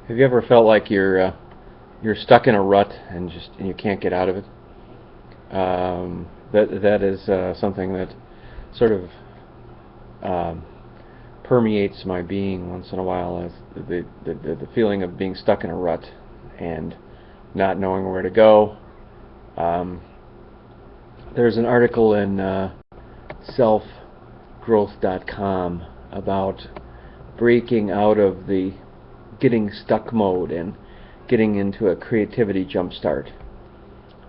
Have you ever felt like you're stuck in a rut and you can't get out of it? That is something that sort of um, permeates my being once in a while, as the feeling of being stuck in a rut and not knowing where to go. Um, there's an article in self-growth.com about breaking out of the getting stuck mode and getting into a creativity jumpstart.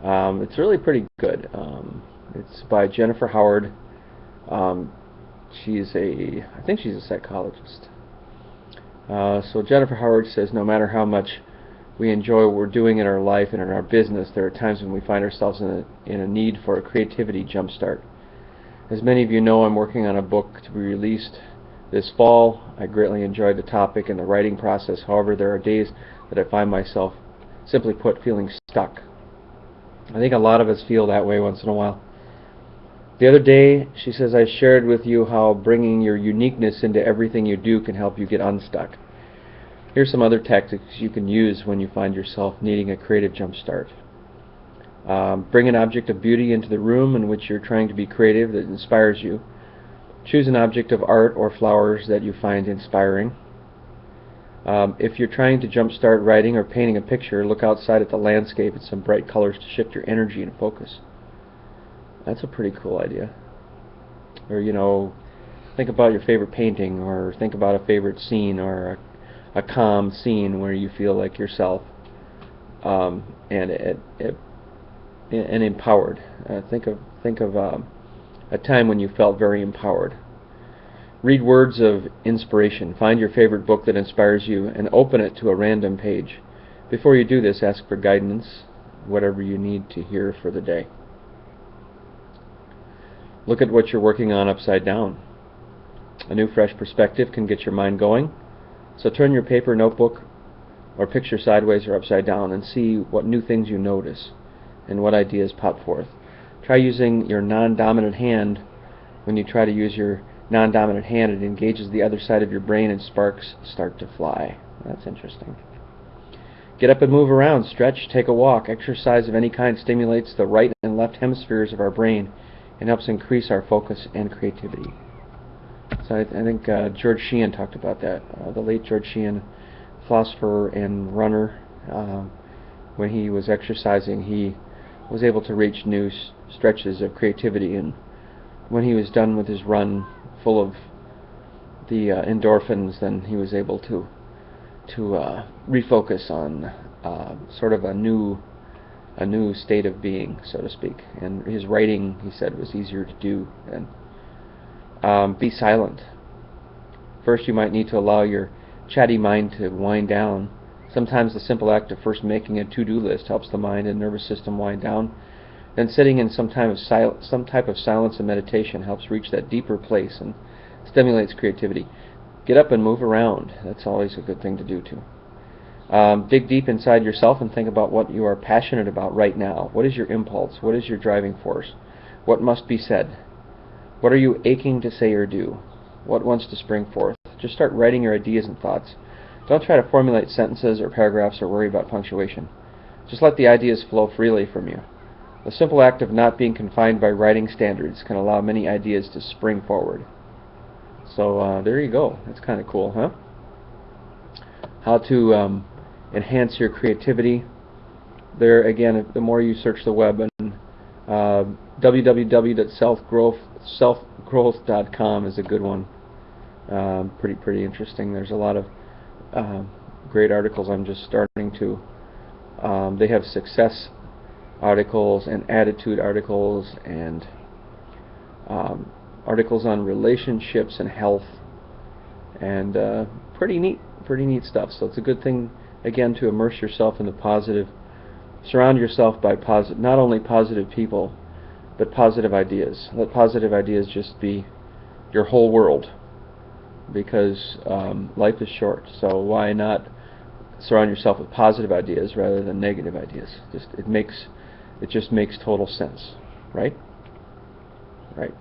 It's really pretty good. It's by Jennifer Howard. Um, I think she's a psychologist. So Jennifer Howard says, no matter how much we enjoy what we're doing in our life and in our business, there are times when we find ourselves in a need for a creativity jumpstart. As many of you know, I'm working on a book to be released this fall. I greatly enjoyed the topic and the writing process. However, there are days that I find myself, simply put, feeling stuck. I think a lot of us feel that way once in a while. The other day, she says, I shared with you how bringing your uniqueness into everything you do can help you get unstuck. Here's some other tactics you can use when you find yourself needing a creative jump start. Bring an object of beauty into the room in which you're trying to be creative that inspires you. Choose an object of art or flowers that you find inspiring. If you're trying to jumpstart writing or painting a picture, look outside at the landscape and some bright colors to shift your energy and focus. That's a pretty cool idea. Or, think about your favorite painting, or think about a favorite scene, or a calm scene where you feel like yourself, and empowered. Think of a time when you felt very empowered. Read words of inspiration. Find your favorite book that inspires you and open it to a random page. Before you do this, ask for guidance, whatever you need to hear for the day. Look at what you're working on upside down. A new, fresh perspective can get your mind going. So turn your paper, notebook, or picture sideways or upside down and see what new things you notice and what ideas pop forth. Try using your non-dominant hand. When you try to use your non-dominant hand, it engages the other side of your brain and sparks start to fly. That's interesting. Get up and move around, stretch, take a walk. Exercise of any kind stimulates the right and left hemispheres of our brain and helps increase our focus and creativity. So I think George Sheehan talked about that. The late George Sheehan, philosopher and runner, when he was exercising, he was able to reach new stretches of creativity, and when he was done with his run full of the endorphins, then he was able to refocus on sort of a new state of being, so to speak. And his writing, he said, was easier to do. And be silent. First, you might need to allow your chatty mind to wind down. Sometimes the simple act of first making a to-do list helps the mind and nervous system wind down. Then sitting in some type of silence and meditation helps reach that deeper place and stimulates creativity. Get up and move around. That's always a good thing to do too. Dig deep inside yourself and think about what you are passionate about right now. What is your impulse? What is your driving force? What must be said? What are you aching to say or do? What wants to spring forth? Just start writing your ideas and thoughts. Don't try to formulate sentences or paragraphs or worry about punctuation. Just let the ideas flow freely from you. The simple act of not being confined by writing standards can allow many ideas to spring forward. So there you go. That's kind of cool, huh? How to enhance your creativity. There again, the more you search the web, and www.selfgrowth.com is a good one. Pretty interesting. There's a lot of great articles. I'm just starting to. They have success articles and attitude articles and articles on relationships and health, and pretty neat stuff. So it's a good thing, again, to immerse yourself in the positive. Surround yourself by not only positive people, but positive ideas. Let positive ideas just be your whole world, because life is short. So why not surround yourself with positive ideas rather than negative ideas? It just makes total sense, right? Right.